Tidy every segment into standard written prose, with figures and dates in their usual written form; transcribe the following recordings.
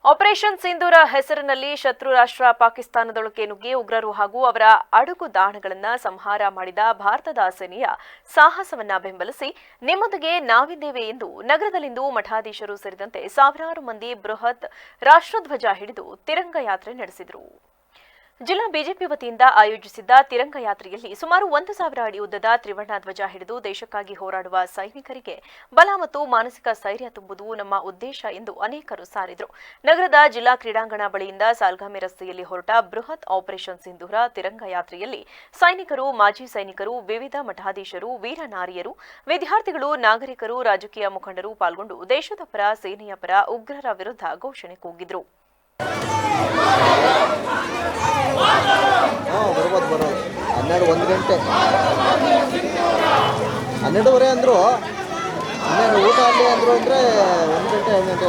Operation ಸಿಂಧೂರ ಹೆಸರಿನಲ್ಲಿ ಶತ್ರು ರಾಷ್ಟ್ರ ಪಾಕಿಸ್ತಾನದೊಳಕ್ಕೆ ನುಗ್ಗಿ ಉಗ್ರರು ಹಾಗೂ ಅವರ ಅಡುಗುದಾಣಗಳನ್ನು ಸಂಹಾರ ಮಾಡಿದ ಭಾರತದ ಸೇನೆಯ ಸಾಹಸವನ್ನ ಬೆಂಬಲಿಸಿ ನಿಮ್ಮೊಂದಿಗೆ ನಾವಿದ್ದೇವೆ ಎಂದು ನಗರದಲ್ಲಿಂದು ಮಠಾಧೀಶರು ಸೇರಿದಂತೆ ಸಾವಿರಾರು ಮಂದಿ ಬೃಹತ್ ರಾಷ್ಟ್ರಧ್ವಜ ಹಿಡಿದು ತಿರಂಗ ಯಾತ್ರೆ ನಡೆಸಿದರು. ಜಿಲ್ಲಾ ಬಿಜೆಪಿ ವತಿಯಿಂದ ಆಯೋಜಿಸಿದ್ದ ತಿರಂಗ ಯಾತ್ರೆಯಲ್ಲಿ ಸುಮಾರು 1,000 ಅಡಿ ಉದ್ದದ ತ್ರಿವರ್ಣ ಧ್ವಜ ಹಿಡಿದು ದೇಶಕ್ಕಾಗಿ ಹೋರಾಡುವ ಸೈನಿಕರಿಗೆ ಬಲ ಮತ್ತು ಮಾನಸಿಕ ಸ್ಥೈರ್ಯ ತುಂಬುವುದು ನಮ್ಮ ಉದ್ದೇಶ ಎಂದು ಅನೇಕರು ಸಾರಿದರು. ನಗರದ ಜಿಲ್ಲಾ ಕ್ರೀಡಾಂಗಣ ಬಳಿಯಿಂದ ಸಾಲ್ಗಾಮೆ ರಸ್ತೆಯಲ್ಲಿ ಹೊರಟ ಬೃಹತ್ ಆಪರೇಷನ್ ಸಿಂಧೂರ ತಿರಂಗ ಯಾತ್ರೆಯಲ್ಲಿ ಸೈನಿಕರು, ಮಾಜಿ ಸೈನಿಕರು, ವಿವಿಧ ಮಠಾಧೀಶರು, ವೀರ ನಾರಿಯರು, ವಿದ್ಯಾರ್ಥಿಗಳು, ನಾಗರಿಕರು, ರಾಜಕೀಯ ಮುಖಂಡರು ಪಾಲ್ಗೊಂಡು ದೇಶದ ಪರ, ಸೇನೆಯ ಪರ, ಉಗ್ರರ ವಿರುದ್ಧ ಘೋಷಣೆ ಕೂಗಿದರು. ಬರೋದು 12 ಗಂಟೆ 12:30 ಅಂದರು. ಊಟ ಅಲ್ಲಿ ಅಂದರು ಅಂದರೆ 1 ಗಂಟೆ 2 ಗಂಟೆ.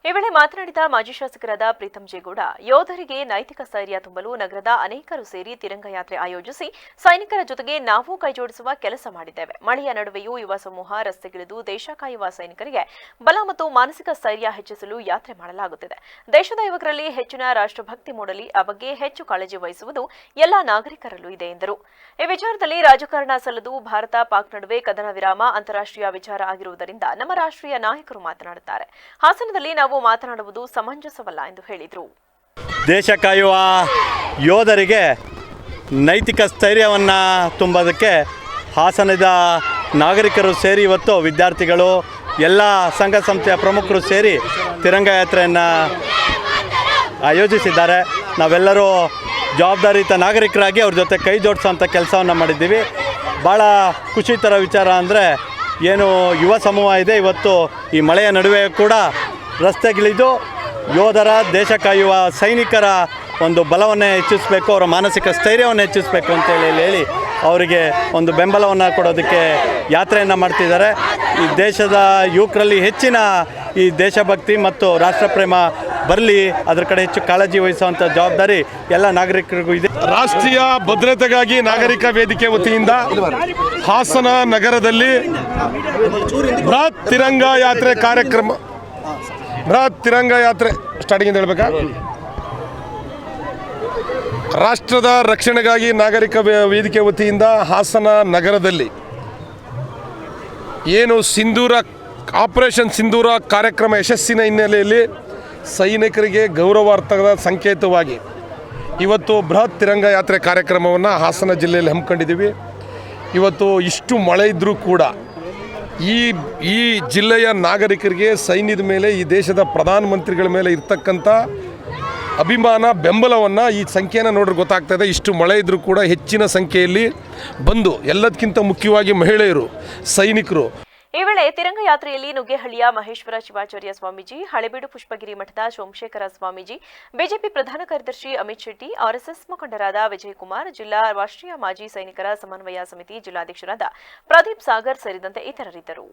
ಈ ವೇಳೆ ಮಾತನಾಡಿದ ಮಾಜಿ ಶಾಸಕರಾದ ಪ್ರೀತಂ ಜೇಗೌಡ, ಯೋಧರಿಗೆ ನೈತಿಕ ಸ್ಥೈರ್ಯ ತುಂಬಲು ನಗರದ ಅನೇಕರು ಸೇರಿ ತಿರಂಗ ಯಾತ್ರೆ ಆಯೋಜಿಸಿ ಸೈನಿಕರ ಜೊತೆಗೆ ನಾವು ಕೈಜೋಡಿಸುವ ಕೆಲಸ ಮಾಡಿದ್ದೇವೆ. ಮಳೆಯ ನಡುವೆಯೂ ಯುವ ಸಮೂಹ ರಸ್ತೆಗಿಳಿದು ದೇಶ ಕಾಯುವ ಸೈನಿಕರಿಗೆ ಬಲ ಮತ್ತು ಮಾನಸಿಕ ಸ್ಥೈರ್ಯ ಹೆಚ್ಚಿಸಲು ಯಾತ್ರೆ ಮಾಡಲಾಗುತ್ತಿದೆ. ದೇಶದ ಯುವಕರಲ್ಲಿ ಹೆಚ್ಚಿನ ರಾಷ್ಟ್ರಭಕ್ತಿ ಮೂಡಲಿ, ಆ ಬಗ್ಗೆ ಹೆಚ್ಚು ಕಾಳಜಿ ವಹಿಸುವುದು ಎಲ್ಲ ನಾಗರಿಕರಲ್ಲೂ ಇದೆ ಎಂದರು. ಈ ವಿಚಾರದಲ್ಲಿ ರಾಜಕಾರಣ ಸಲ್ಲದು. ಭಾರತ ಪಾಕ್ ನಡುವೆ ಕದನ ವಿರಾಮ ಅಂತಾರಾಷ್ಟ್ರೀಯ ವಿಚಾರ ಆಗಿರುವುದರಿಂದ ನಮ್ಮ ರಾಷ್ಟ್ರೀಯ ನಾಯಕರು ಮಾತನಾಡುತ್ತಾರೆ. ಹಾಸನದಲ್ಲಿ ನಾವು ಮಾತನಾಡುವುದು ಸಮಂಜಸವಲ್ಲ ಎಂದು ಹೇಳಿದರು. ದೇಶ ಕಾಯುವ ಯೋಧರಿಗೆ ನೈತಿಕ ಸ್ಥೈರ್ಯವನ್ನು ತುಂಬೋದಕ್ಕೆ ಹಾಸನದ ನಾಗರಿಕರು ಸೇರಿ ಇವತ್ತು ವಿದ್ಯಾರ್ಥಿಗಳು, ಎಲ್ಲ ಸಂಘ ಸಂಸ್ಥೆಯ ಪ್ರಮುಖರು ಸೇರಿ ತಿರಂಗ ಯಾತ್ರೆಯನ್ನು ಆಯೋಜಿಸಿದ್ದಾರೆ. ನಾವೆಲ್ಲರೂ ಜವಾಬ್ದಾರಿಯುತ ನಾಗರಿಕರಾಗಿ ಅವ್ರ ಜೊತೆ ಕೈ ಜೋಡಿಸೋಂಥ ಕೆಲಸವನ್ನು ಮಾಡಿದ್ದೀವಿ. ಭಾಳ ಖುಷಿ ಥರ ವಿಚಾರ ಅಂದರೆ ಏನು ಯುವ ಸಮೂಹ ಇದೆ, ಇವತ್ತು ಈ ಮಳೆಯ ನಡುವೆ ಕೂಡ ರಸ್ತೆಗಿಳಿದು ಯೋಧರ, ದೇಶ ಕಾಯುವ ಸೈನಿಕರ ಒಂದು ಬಲವನ್ನು ಹೆಚ್ಚಿಸಬೇಕು, ಅವರ ಮಾನಸಿಕ ಸ್ಥೈರ್ಯವನ್ನು ಹೆಚ್ಚಿಸಬೇಕು ಅಂತೇಳಿ ಅವರಿಗೆ ಒಂದು ಬೆಂಬಲವನ್ನು ಕೊಡೋದಕ್ಕೆ ಯಾತ್ರೆಯನ್ನು ಮಾಡ್ತಿದ್ದಾರೆ. ಈ ದೇಶದ ಯುವಕರಲ್ಲಿ ಹೆಚ್ಚಿನ ಈ ದೇಶಭಕ್ತಿ ಮತ್ತು ರಾಷ್ಟ್ರಪ್ರೇಮ ಬರಲಿ, ಅದರ ಕಡೆ ಹೆಚ್ಚು ಕಾಳಜಿ ವಹಿಸುವಂಥ ಜವಾಬ್ದಾರಿ ಎಲ್ಲ ನಾಗರಿಕರಿಗೂ ಇದೆ. ರಾಷ್ಟ್ರೀಯ ಭದ್ರತೆಗಾಗಿ ನಾಗರಿಕ ವೇದಿಕೆ ವತಿಯಿಂದ ಹಾಸನ ನಗರದಲ್ಲಿ ಬೃಹತ್ ತಿರಂಗ ಯಾತ್ರೆ ಕಾರ್ಯಕ್ರಮ, ಬೃಹತ್ ತಿರಂಗ ಯಾತ್ರೆ ಸ್ಟಾರ್ಟಿಂಗ್ ಹೇಳ್ಬೇಕಾ? ರಾಷ್ಟ್ರದ ರಕ್ಷಣೆಗಾಗಿ ನಾಗರಿಕ ವೇದಿಕೆ ವತಿಯಿಂದ ಹಾಸನ ನಗರದಲ್ಲಿ ಏನು ಆಪರೇಷನ್ ಸಿಂಧೂರ ಕಾರ್ಯಕ್ರಮ ಯಶಸ್ಸಿನ ಹಿನ್ನೆಲೆಯಲ್ಲಿ ಸೈನಿಕರಿಗೆ ಗೌರವಾರ್ಥದ ಸಂಕೇತವಾಗಿ ಇವತ್ತು ಬೃಹತ್ ತಿರಂಗ ಯಾತ್ರೆ ಕಾರ್ಯಕ್ರಮವನ್ನು ಹಾಸನ ಜಿಲ್ಲೆಯಲ್ಲಿ ಹಮ್ಮಿಕೊಂಡಿದ್ದೀವಿ. ಇವತ್ತು ಇಷ್ಟು ಮಳೆ ಇದ್ದರೂ ಕೂಡ ಈ ಜಿಲ್ಲೆಯ ನಾಗರಿಕರಿಗೆ ಸೈನ್ಯದ ಮೇಲೆ, ಈ ದೇಶದ ಪ್ರಧಾನಮಂತ್ರಿಗಳ ಮೇಲೆ ಇರ್ತಕ್ಕಂಥ ಅಭಿಮಾನ, ಬೆಂಬಲವನ್ನು ಈ ಸಂಖ್ಯೆಯನ್ನು ನೋಡ್ರೆ ಗೊತ್ತಾಗ್ತದೆ. ಇಷ್ಟು ಮಳೆ ಇದ್ದರೂ ಕೂಡ ಹೆಚ್ಚಿನ ಸಂಖ್ಯೆಯಲ್ಲಿ ಬಂದು, ಎಲ್ಲದಕ್ಕಿಂತ ಮುಖ್ಯವಾಗಿ ಮಹಿಳೆಯರು, ಸೈನಿಕರು. ಈ ವೇಳೆ ತಿರಂಗ ಯಾತ್ರೆಯಲ್ಲಿ ನುಗ್ಗೇಹಳ್ಳಿಯ ಮಹೇಶ್ವರ ಶಿವಾಚಾರ್ಯ ಸ್ವಾಮೀಜಿ, ಹಳೆಬೀಡು ಪುಷ್ಪಗಿರಿ ಮಠದ ಸೋಮಶೇಖರ ಸ್ವಾಮೀಜಿ, ಬಿಜೆಪಿ ಪ್ರಧಾನ ಕಾರ್ಯದರ್ಶಿ ಅಮಿತ್ ಶೆಟ್ಟಿ, ಆರ್ಎಸ್ಎಸ್ ಮುಖಂಡರಾದ ವಿಜಯಕುಮಾರ್, ಜಿಲ್ಲಾ ರಾಷ್ಟ್ರೀಯ ಮಾಜಿ ಸೈನಿಕರ ಸಮನ್ವಯ ಸಮಿತಿ ಜಿಲ್ಲಾಧ್ಯಕ್ಷರಾದ ಪ್ರದೀಪ್ ಸಾಗರ್ ಸೇರಿದಂತೆ ಇತರರಿದ್ದರು.